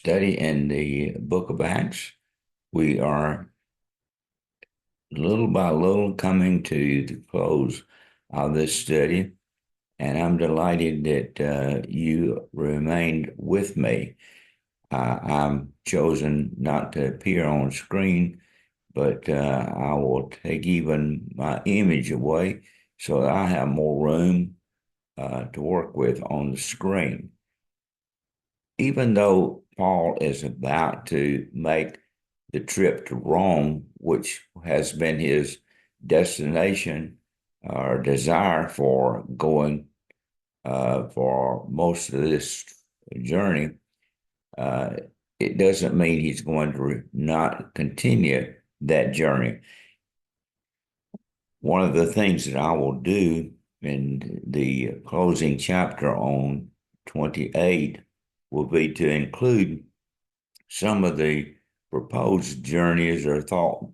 study in the book of Acts. We are little by little coming to the close of this study, and I'm delighted that you remained with me. I'm chosen not to appear on screen, but I will take even my image away so that I have more room to work with on the screen. Even though Paul is about to make the trip to Rome, which has been his destination or desire for going for most of this journey, uh, it doesn't mean he's going to not continue that journey. One of the things that I will do in the closing chapter on 28 will be to include some of the proposed journeys or thought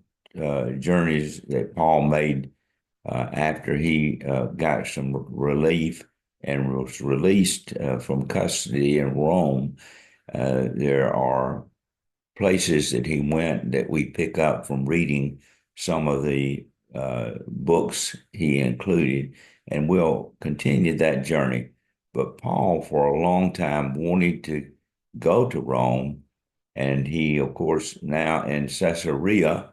journeys that Paul made after he got some relief and was released from custody in Rome. There are places that he went that we pick up from reading some of the books he included, and we'll continue that journey. But Paul, for a long time, wanted to go to Rome, and he, of course, now in Caesarea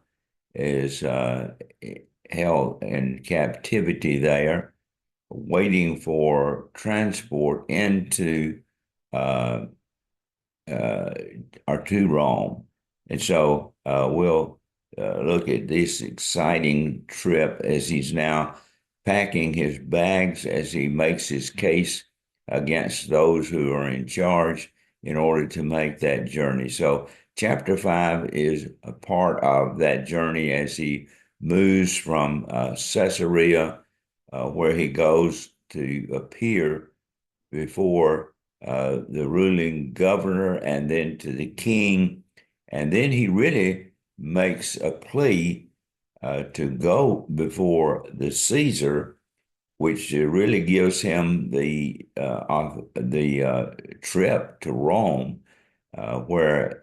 is held in captivity there, waiting for transport into uh, uh, or to Rome. And so we'll look at this exciting trip as he's now packing his bags as he makes his case against those who are in charge in order to make that journey. So chapter 5 is a part of that journey as he moves from Caesarea, where he goes to appear before the ruling governor and then to the king. And then he really makes a plea to go before the Caesar, which really gives him the trip to Rome, where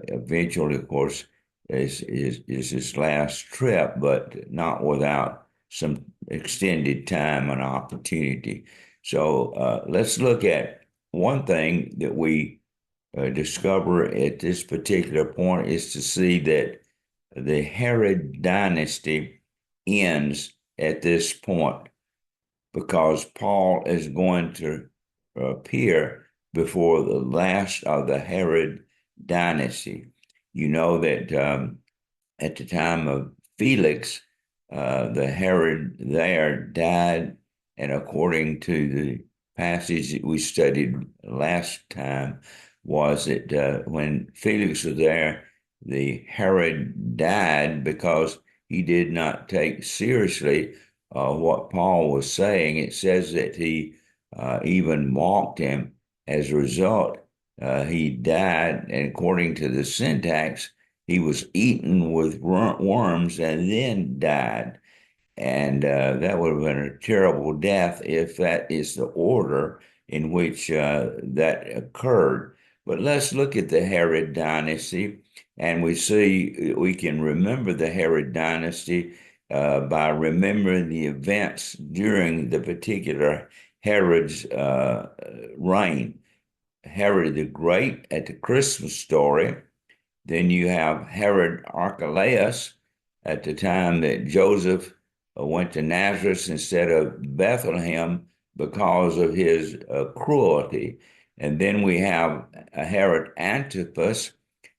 eventually, of course, is his last trip, but not without some extended time and opportunity. So let's look at one thing that we discover at this particular point is to see that the Herod dynasty ends at this point because Paul is going to appear before the last of the Herod dynasty. You know that at the time of Felix, the Herod there died, and according to the passage that we studied last time, was that when Felix was there, the Herod died because he did not take seriously what Paul was saying. It says that he even mocked him. As a result, he died, and according to the syntax, he was eaten with worms and then died. And that would have been a terrible death if that is the order in which that occurred. But let's look at the Herod dynasty, and we see we can remember the Herod dynasty by remembering the events during the particular Herod's reign. Herod the Great at the Christmas story. Then you have Herod Archelaus at the time that Joseph went to Nazareth instead of Bethlehem because of his cruelty. And then we have Herod Antipas,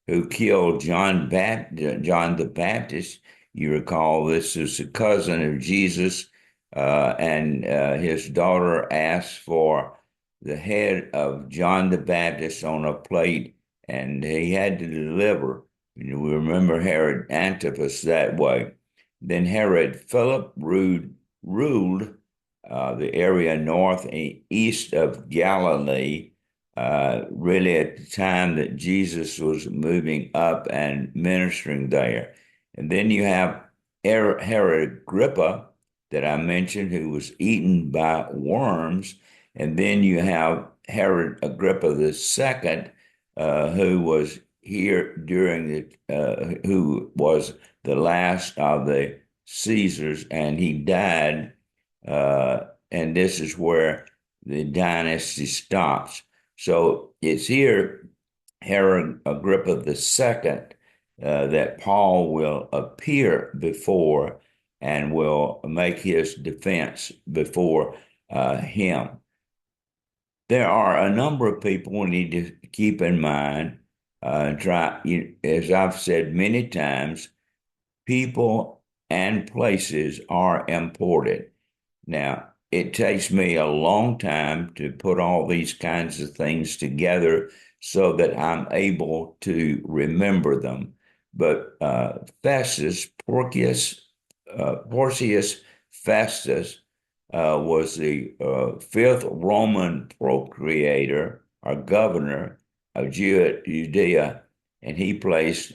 who killed John the Baptist. You recall this is a cousin of Jesus, and his daughter asked for the head of John the Baptist on a plate, and he had to deliver. We remember Herod Antipas that way. Then Herod Philip ruled the area north and east of Galilee, really at the time that Jesus was moving up and ministering there. And then you have Herod Agrippa that I mentioned, who was eaten by worms. And then you have Herod Agrippa II, who was here who was the last of the Caesars, and he died. And this is where the dynasty stops. So it's here, Herod Agrippa II, that Paul will appear before and will make his defense before him. There are a number of people we need to keep in mind. As I've said many times, people and places are important. Now, it takes me a long time to put all these kinds of things together so that I'm able to remember them. But Festus, Porcius Festus, was the fifth Roman procurator or governor of Judea, and he replaced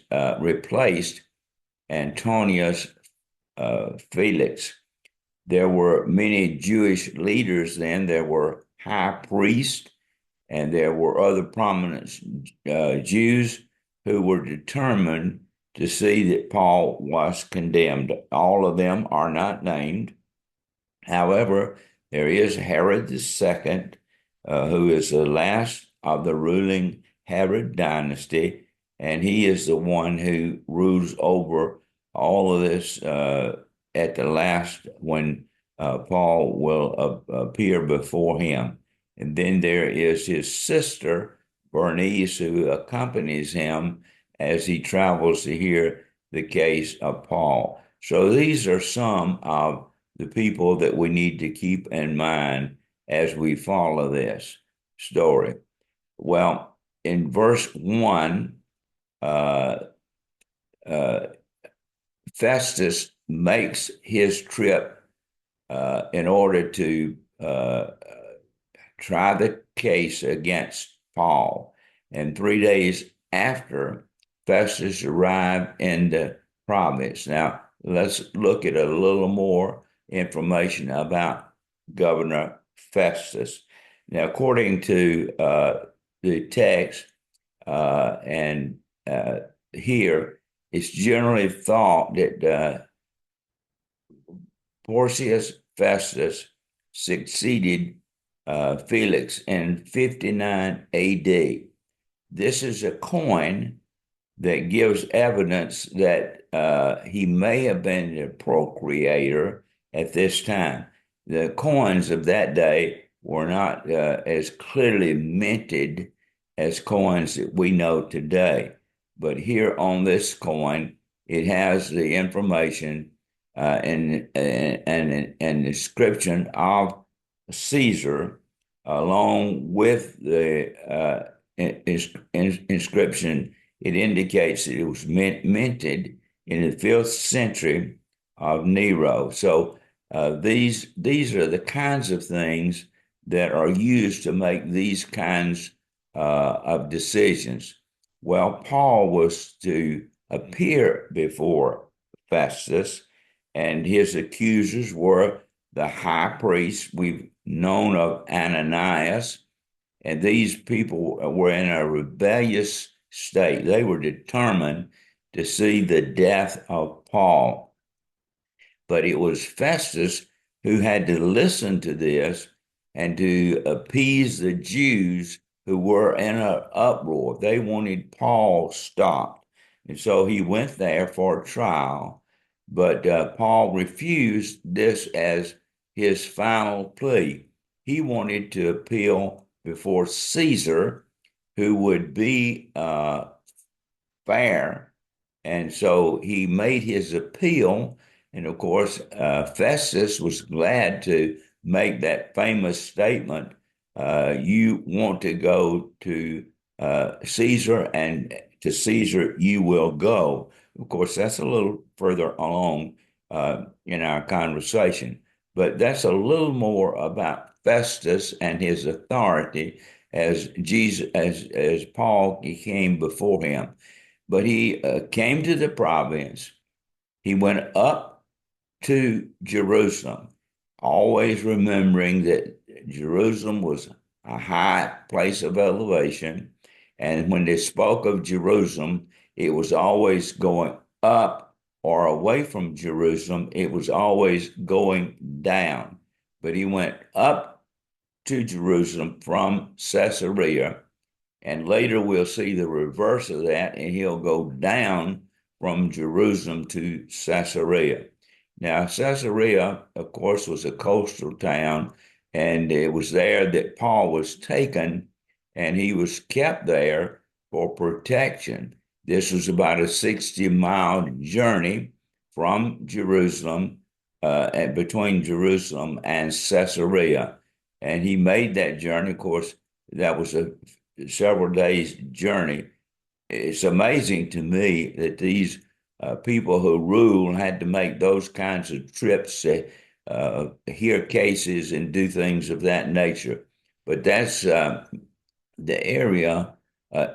Antonius Felix. There were many Jewish leaders then. There were high priests, and there were other prominent Jews who were determined to see that Paul was condemned. All of them are not named. However, there is Herod II, who is the last of the ruling Herod dynasty, and he is the one who rules over all of this at the last when Paul will appear before him. And then there is his sister, Bernice, who accompanies him as he travels to hear the case of Paul. So these are some of the people that we need to keep in mind as we follow this story. Well, in verse 1, Festus makes his trip in order to try the case against Paul. And 3 days after, Festus arrived in the province. Now, let's look at a little more information about Governor Festus. Now, according to the text and here, it's generally thought that Porcius Festus succeeded Felix in 59 AD. This is a coin that gives evidence that he may have been the procurator at this time. The coins of that day were not as clearly minted as coins that we know today. But here on this coin, it has the information and description of Caesar, along with the inscription. It indicates that it was minted in the 5th century of Nero. So these are the kinds of things that are used to make these kinds of decisions. Well, Paul was to appear before Festus, and his accusers were the high priest we've known of, Ananias, and these people were in a rebellious state. They were determined to see the death of Paul. But it was Festus who had to listen to this and to appease the Jews who were in an uproar. They wanted Paul stopped. And so he went there for a trial, but Paul refused this as his final plea. He wanted to appeal before Caesar, who would be fair. And so he made his appeal. And of course, Festus was glad to make that famous statement, you want to go to Caesar, and to Caesar you will go. Of course, that's a little further along in our conversation, but that's a little more about Festus and his authority as Paul came before him. But he came to the province. He went up to Jerusalem, always remembering that Jerusalem was a high place of elevation. And when they spoke of Jerusalem, it was always going up or away from Jerusalem. It was always going down. But he went up to Jerusalem from Caesarea, and later we'll see the reverse of that, and he'll go down from Jerusalem to Caesarea. Now, Caesarea, of course, was a coastal town, and it was there that Paul was taken, and he was kept there for protection. This was about a 60-mile journey from Jerusalem, and between Jerusalem and Caesarea. And he made that journey. Of course, that was a several days journey. It's amazing to me that these people who rule had to make those kinds of trips to hear cases and do things of that nature. But that's the area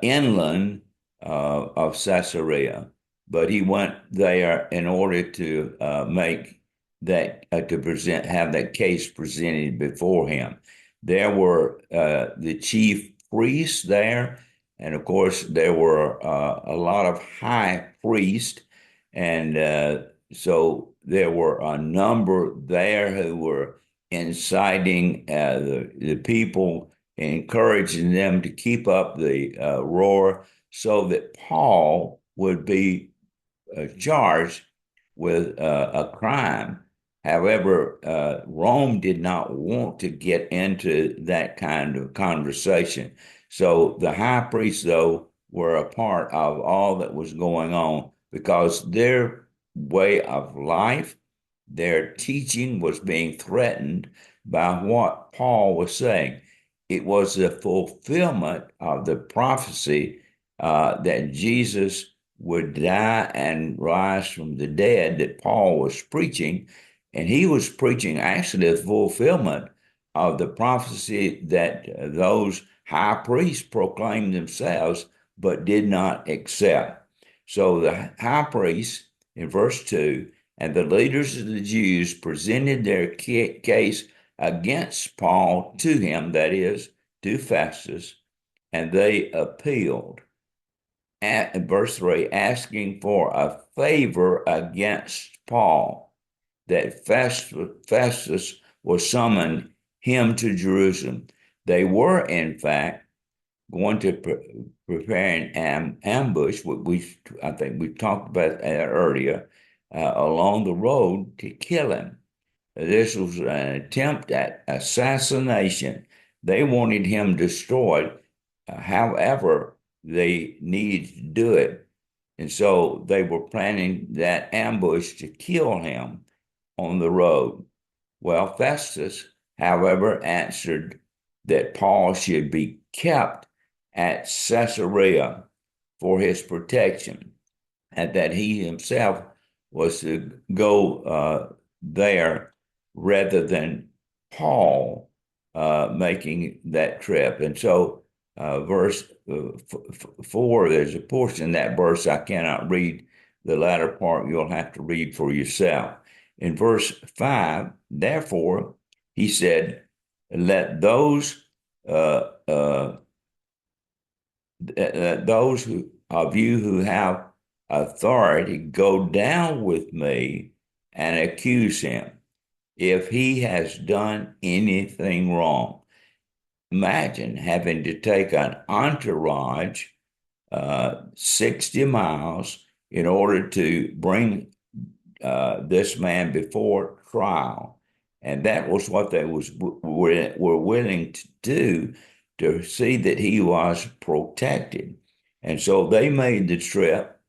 inland of Caesarea. But he went there in order to make that have that case presented before him. There were the chief priests there, and of course there were a lot of high priests, and so there were a number there who were inciting the people, encouraging them to keep up the roar so that Paul would be charged with a crime. However, Rome did not want to get into that kind of conversation. So the high priests, though, were a part of all that was going on because their way of life, their teaching was being threatened by what Paul was saying. It was the fulfillment of the prophecy that Jesus would die and rise from the dead that Paul was preaching. And he was preaching actually the fulfillment of the prophecy that those high priests proclaimed themselves but did not accept. So the high priests in verse 2 and the leaders of the Jews presented their case against Paul to him, that is, to Festus, and they appealed. At verse 3, asking for a favor against Paul, that Festus was summoned him to Jerusalem. They were, in fact, going to prepare an ambush. I think we talked about that earlier, along the road to kill him. This was an attempt at assassination. They wanted him destroyed. However, they needed to do it. And so they were planning that ambush to kill him on the road. Well, Festus, however, answered that Paul should be kept at Caesarea for his protection, and that he himself was to go there rather than Paul making that trip. And so verse 4, there's a portion in that verse I cannot read. The latter part you'll have to read for yourself. In verse 5, therefore, he said, let those of you who have authority go down with me and accuse him if he has done anything wrong. Imagine having to take an entourage 60 miles in order to bring this man before trial. And that was what they were willing to do to see that he was protected. And so they made the trip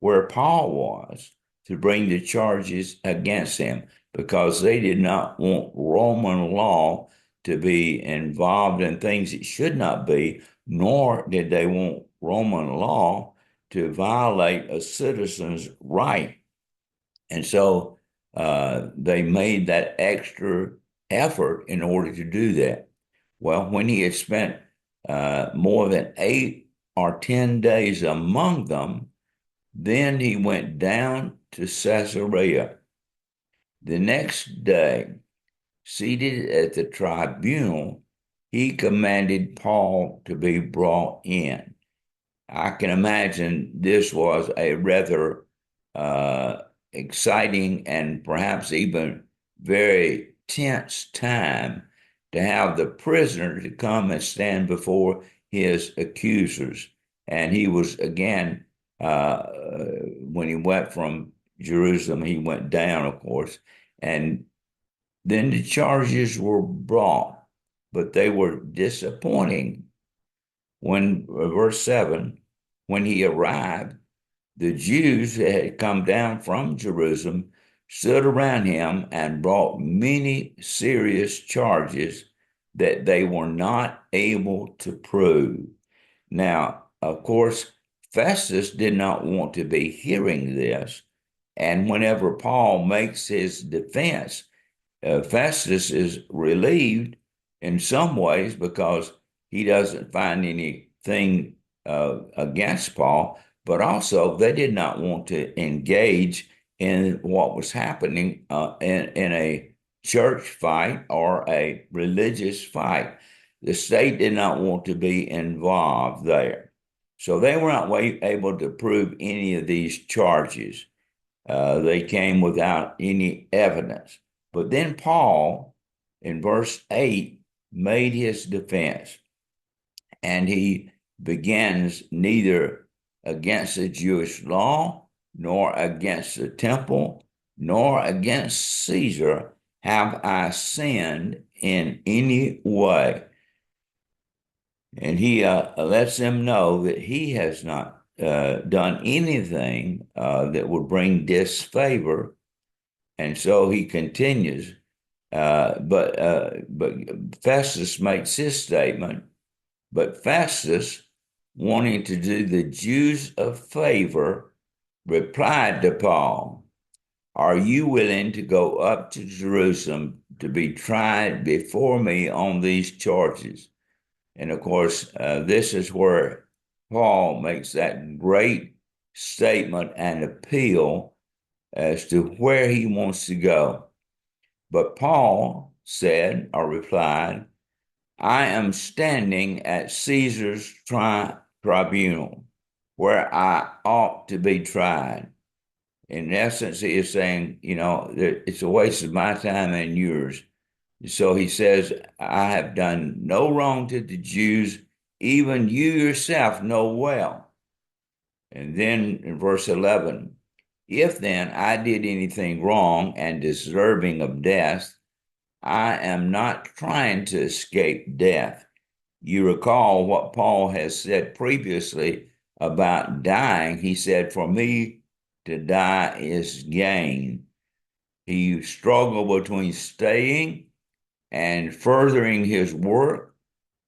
where Paul was to bring the charges against him because they did not want Roman law to be involved in things it should not be, nor did they want Roman law to violate a citizen's right. And so they made that extra effort in order to do that. Well, when he had spent more than 8 or 10 days among them, then he went down to Caesarea. The next day, seated at the tribunal, he commanded Paul to be brought in. I can imagine this was a rather exciting and perhaps even very tense time to have the prisoner to come and stand before his accusers. And he was, again, when he went from Jerusalem, he went down, of course, and then the charges were brought, but they were disappointing. When, verse 7, when he arrived, the Jews that had come down from Jerusalem stood around him and brought many serious charges that they were not able to prove. Now, of course, Festus did not want to be hearing this. And whenever Paul makes his defense, Festus is relieved in some ways because he doesn't find anything against Paul, but also they did not want to engage in what was happening in a church fight or a religious fight. The state did not want to be involved there. So they were not able to prove any of these charges. They came without any evidence. But then Paul, in verse 8, made his defense, and he begins neither against the Jewish law, nor against the temple, nor against Caesar have I sinned in any way. And he lets them know that he has not done anything that would bring disfavor. And so he continues, but Festus makes his statement. But Festus, wanting to do the Jews a favor, replied to Paul, "Are you willing to go up to Jerusalem to be tried before me on these charges?" And of course, this is where Paul makes that great statement and appeal as to where he wants to go. But Paul said or replied, "I am standing at Caesar's tribunal, where I ought to be tried." In essence, he is saying, that it's a waste of my time and yours. So he says, "I have done no wrong to the Jews, even you yourself know well." And then in verse 11, "If then I did anything wrong and deserving of death, I am not trying to escape death." You recall what Paul has said previously about dying. He said, "For me to die is gain." He struggled between staying and furthering his work,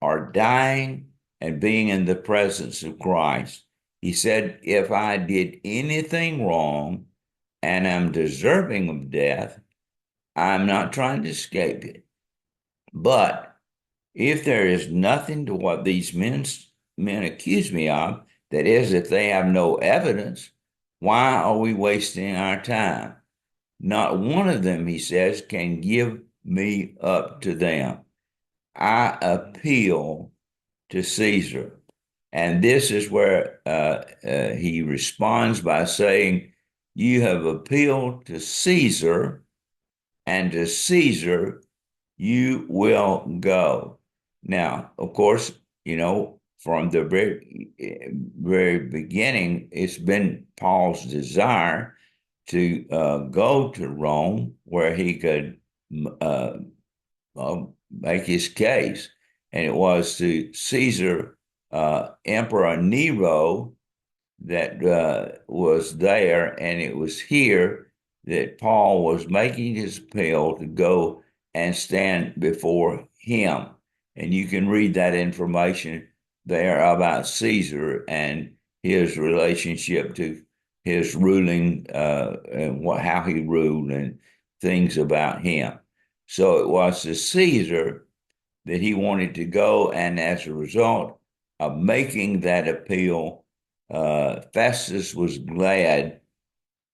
or dying and being in the presence of Christ. He said, "If I did anything wrong and am deserving of death, I'm not trying to escape it. But if there is nothing to what these men accuse me of, that is, if they have no evidence, why are we wasting our time? Not one of them," he says, "can give me up to them. I appeal to Caesar." And this is where he responds by saying, "You have appealed to Caesar, and to Caesar you will go." Now, of course, from the very beginning, it's been Paul's desire to go to Rome where he could uh, make his case. And it was to Caesar, Emperor Nero, that was there, and it was here that Paul was making his appeal to go and stand before him. And you can read that information there about Caesar and his relationship to his ruling and how he ruled and things about him. So it was to Caesar that he wanted to go, and as a result of making that appeal, Festus was glad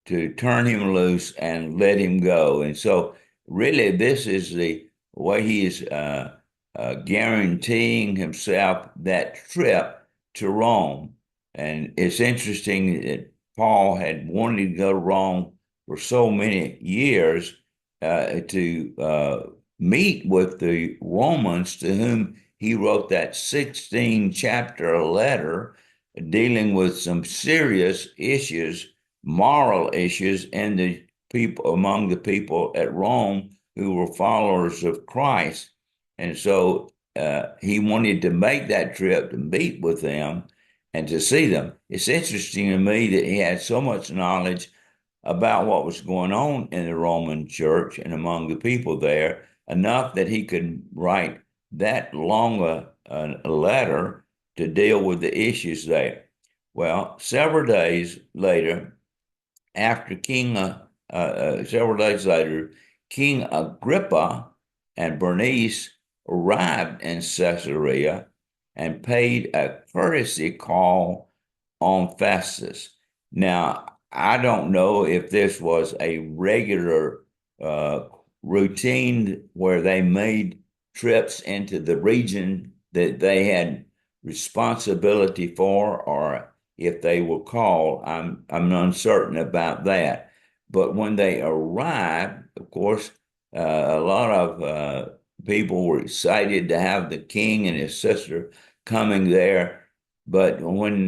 to turn him loose and let him go. And so, really, this is the way he is guaranteeing himself that trip to Rome. And it's interesting that Paul had wanted to go to Rome for so many years to meet with the Romans, to whom he wrote that 16 chapter letter dealing with some serious issues, moral issues, and the people among the people at Rome who were followers of Christ. And so he wanted to make that trip to meet with them and to see them. It's interesting to me that he had so much knowledge about what was going on in the Roman church and among the people there, enough that he could write that long a letter to deal with the issues there. Well, several days later, after several days later, King Agrippa and Bernice arrived in Caesarea and paid a courtesy call on Festus. Now, I don't know if this was a regular uh, routine where they made trips into the region that they had responsibility for, or if they were called. I'm uncertain about that. But when they arrived, of course, a lot of people were excited to have the king and his sister coming there. But when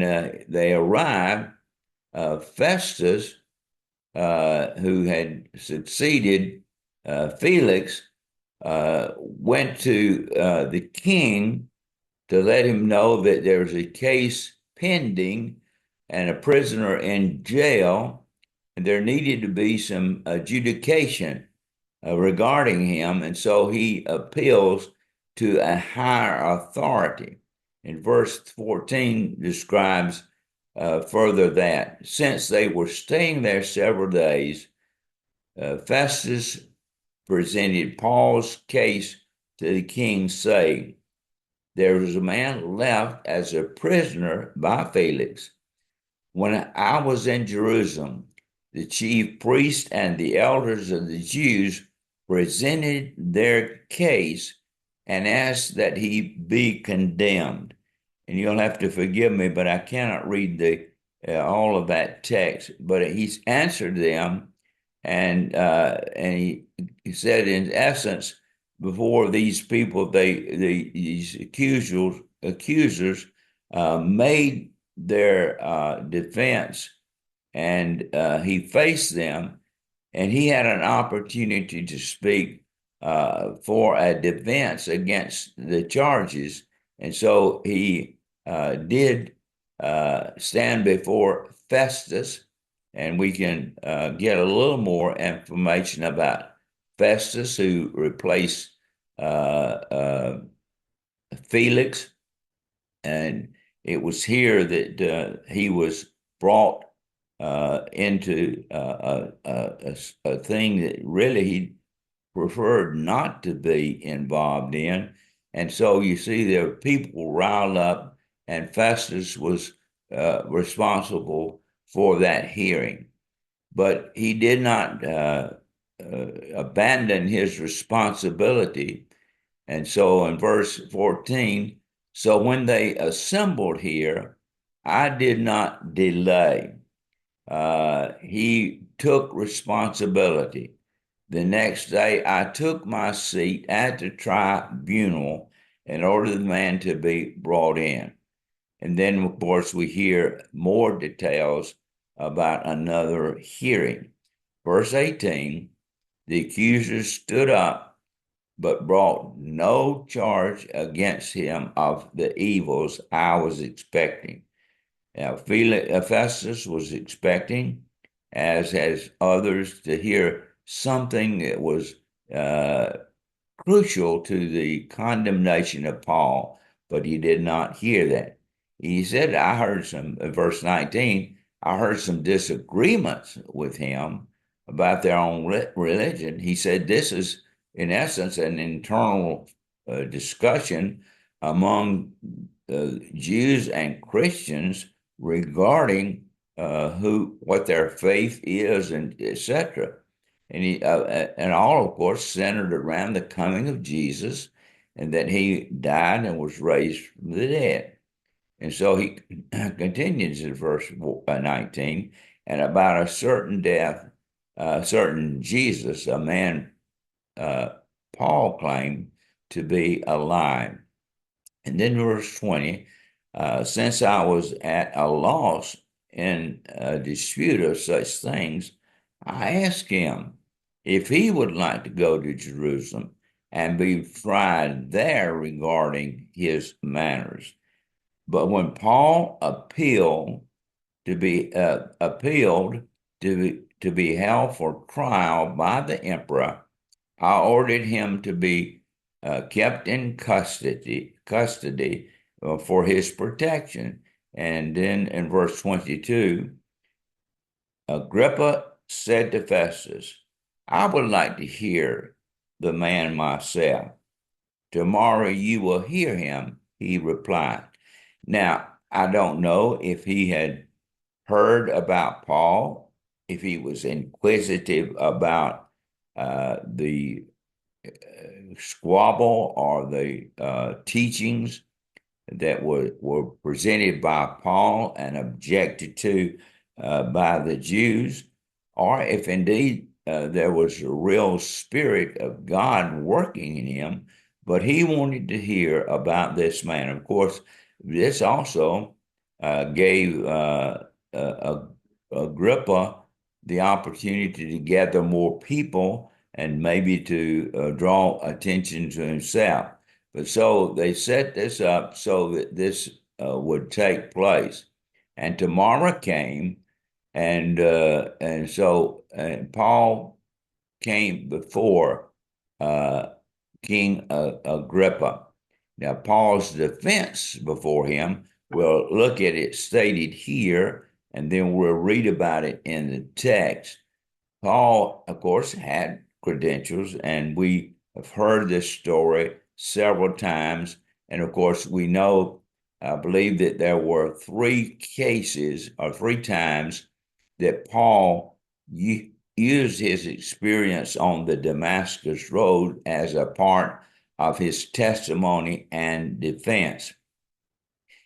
they arrived, Festus, who had succeeded Felix, went to the king to let him know that there's a case pending and a prisoner in jail, and there needed to be some adjudication regarding him. And so he appeals to a higher authority. And verse 14 describes further that since they were staying there several days, Festus presented Paul's case to the king, saying, there was a man left as a prisoner by Felix. When I was in Jerusalem, the chief priests and the elders of the Jews presented their case and asked that he be condemned. And you'll have to forgive me, but I cannot read the all of that text. But he's answered them, and he said, in essence, before these people, these accusers made their defense, and he faced them, and he had an opportunity to speak for a defense against the charges, and so he did stand before Festus, and we can get a little more information about Festus, who replaced uh, uh, Felix, and it was here that he was brought into a thing that really he preferred not to be involved in. And so you see there were people riled up, and Festus was responsible for that hearing. But he did not abandon his responsibility. And so in verse 14, so when they assembled here, I did not delay. He took responsibility. The next day, I took my seat at the tribunal and ordered the man to be brought in. And then, of course, we hear more details about another hearing. Verse 18, the accusers stood up but brought no charge against him of the evils I was expecting. Now, Festus was expecting, as has others, to hear something that was uh, crucial to the condemnation of Paul, but he did not hear that. He said, I heard some, verse 19, I heard some disagreements with him about their own religion. He said, this is, in essence, an internal discussion among Jews and Christians regarding what their faith is, and etc. And all, of course, centered around the coming of Jesus, and that he died and was raised from the dead. And so he continues in verse 19, and about a certain death, certain Jesus, a man Paul claimed to be alive. And then verse 20, since I was at a loss in a dispute of such things, I asked him if he would like to go to Jerusalem and be tried there regarding his manners. But when Paul appealed to be held for trial by the emperor, I ordered him to be kept in custody for his protection. And then in verse 22, Agrippa said to Festus, I would like to hear the man myself. Tomorrow you will hear him, he replied. Now, I don't know if he had heard about Paul, if he was inquisitive about the squabble or the teachings that were presented by Paul and objected to by the Jews, or if indeed there was a real spirit of God working in him, but he wanted to hear about this man. Of course, this also gave Agrippa the opportunity to gather more people and maybe to draw attention to himself. But so they set this up so that this would take place. And tomorrow came, and so Paul came before uh, King Agrippa. Now, Paul's defense before him, we'll look at it stated here, and then we'll read about it in the text. Paul, of course, had credentials, and we have heard this story several times. And of course, we know, I believe that there were three cases or three times that Paul used his experience on the Damascus Road as a part of his testimony and defense.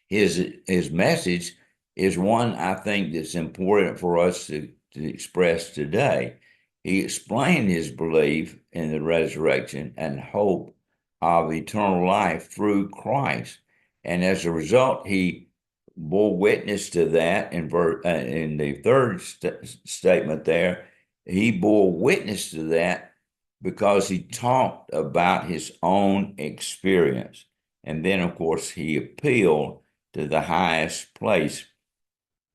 His message is one I think that's important for us to express today. He explained his belief in the resurrection and hope of eternal life through Christ. And as a result, he bore witness to that in the third statement there. He bore witness to that because he talked about his own experience. And then, of course, he appealed to the highest place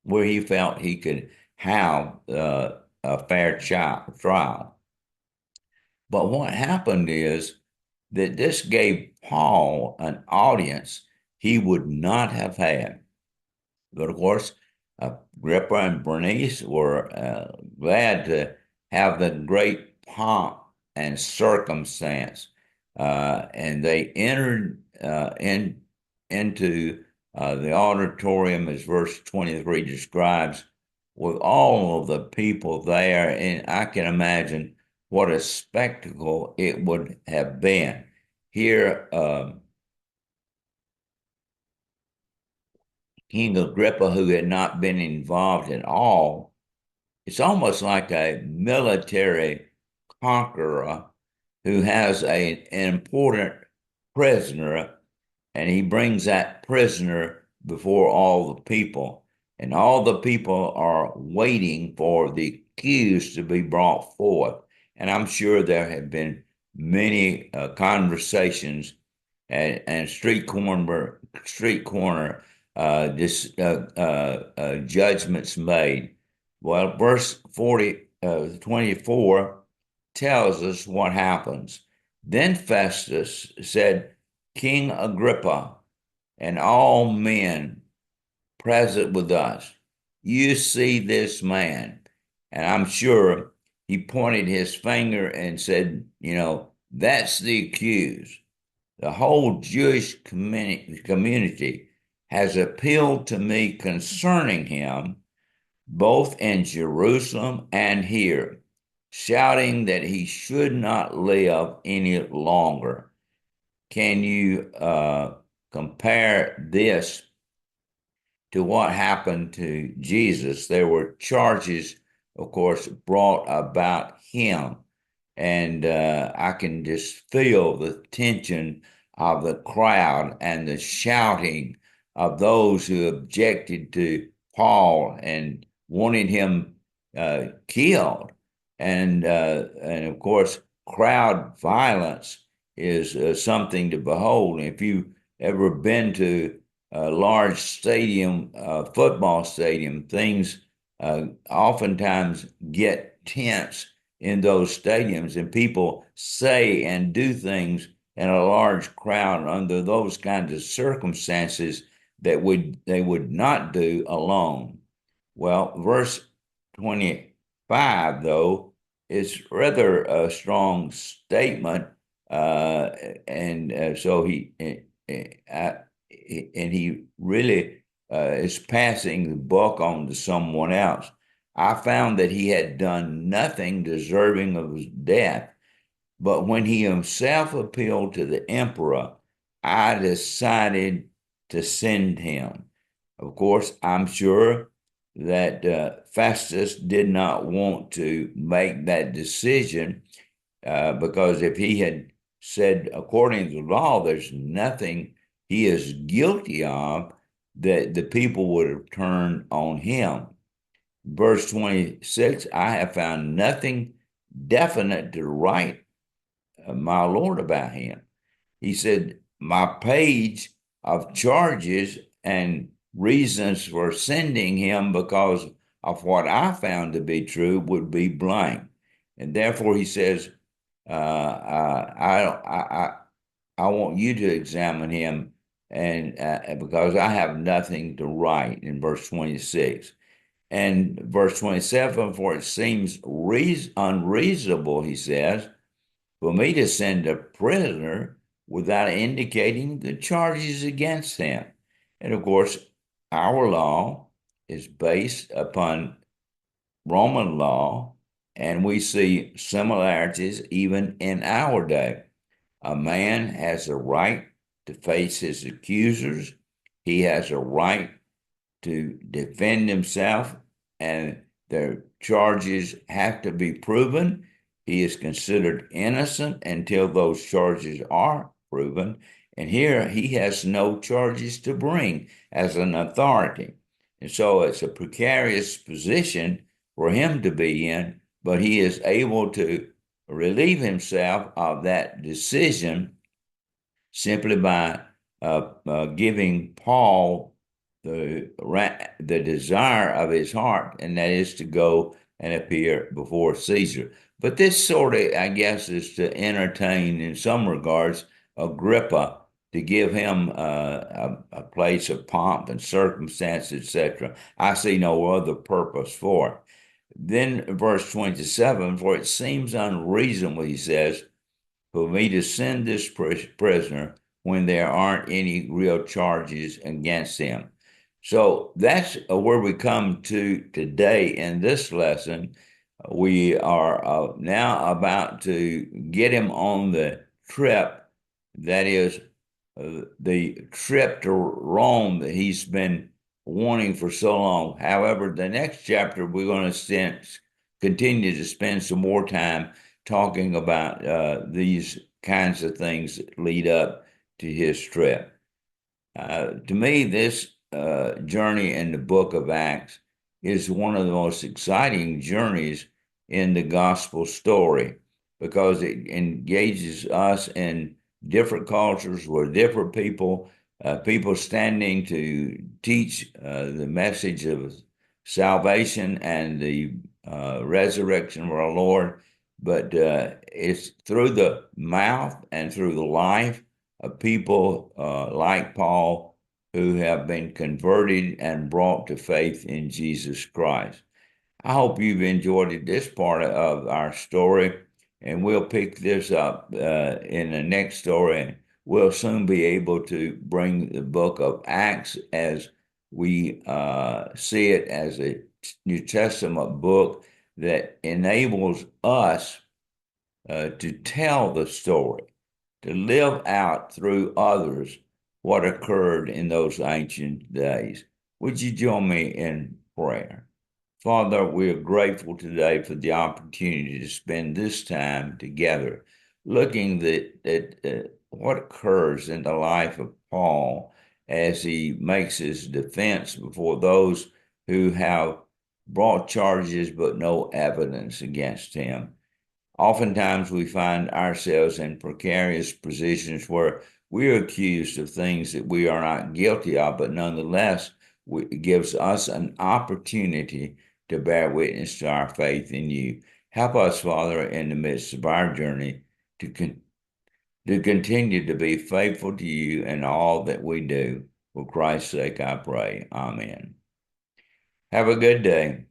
where he felt he could have a fair trial. But what happened is that this gave Paul an audience he would not have had. But of course, Agrippa and Bernice were glad to have the great pomp and circumstance, and they entered into the auditorium, as verse 23 describes, with all of the people there, and I can imagine what a spectacle it would have been. Here, King Agrippa, who had not been involved at all, it's almost like a military conqueror who has an important prisoner, and he brings that prisoner before all the people. And all the people are waiting for the accused to be brought forth. And I'm sure there have been many conversations and street corner judgments made. Well, verse 24 tells us what happens. Then Festus said, King Agrippa and all men present with us, you see this man. And I'm sure he pointed his finger and said, that's the accused. The whole Jewish community has appealed to me concerning him, both in Jerusalem and here, shouting that he should not live any longer. Can you compare this to what happened to Jesus. There were charges, of course, brought about him. And I can just feel the tension of the crowd and the shouting of those who objected to Paul and wanted him killed. And of course, crowd violence is something to behold. If you ever been to a large stadium, football stadium, things oftentimes get tense in those stadiums, and people say and do things in a large crowd under those kinds of circumstances that they would not do alone. Well, verse 25, though, is rather a strong statement, and so he really is passing the buck on to someone else. I found that he had done nothing deserving of his death, but when he himself appealed to the emperor, I decided to send him. Of course, I'm sure that Festus did not want to make that decision because if he had said, according to the law, there's nothing he is guilty of, that the people would have turned on him. Verse 26, I have found nothing definite to write my Lord about him. He said, my page of charges and reasons for sending him because of what I found to be true would be blank. And therefore he says, I want you to examine him, and because I have nothing to write in verse 26. And verse 27, for it seems unreasonable, he says, for me to send a prisoner without indicating the charges against him. And of course, our law is based upon Roman law, and we see similarities even in our day. A man has a right to face his accusers. He has a right to defend himself, and their charges have to be proven. He is considered innocent until those charges are proven. And here he has no charges to bring as an authority. And so it's a precarious position for him to be in, but he is able to relieve himself of that decision simply by giving Paul the desire of his heart, and that is to go and appear before Caesar. But this sort of, I guess, is to entertain, in some regards, Agrippa, to give him a place of pomp and circumstance, etc. I see no other purpose for it. Then verse 27, for it seems unreasonable, he says, for me to send this prisoner when there aren't any real charges against him. So that's where we come to today in this lesson. We are now about to get him on the trip, that is, the trip to Rome that he's been wanting for so long. However, the next chapter, we're going to continue to spend some more time talking about these kinds of things that lead up to his trip. To me, this journey in the book of Acts is one of the most exciting journeys in the gospel story because it engages us in different cultures with different people, people standing to teach the message of salvation and the resurrection of our Lord. But it's through the mouth and through the life of people like Paul who have been converted and brought to faith in Jesus Christ. I hope you've enjoyed this part of our story, and we'll pick this up in the next story. We'll soon be able to bring the book of Acts as we see it as a New Testament book that enables us to tell the story, to live out through others what occurred in those ancient days. Would you join me in prayer? Father, we are grateful today for the opportunity to spend this time together looking at what occurs in the life of Paul as he makes his defense before those who have brought charges but no evidence against him. Oftentimes we find ourselves in precarious positions where we're accused of things that we are not guilty of, but nonetheless, it gives us an opportunity to bear witness to our faith in you. Help us, Father, in the midst of our journey to continue to be faithful to you in all that we do. For Christ's sake, I pray. Amen. Have a good day.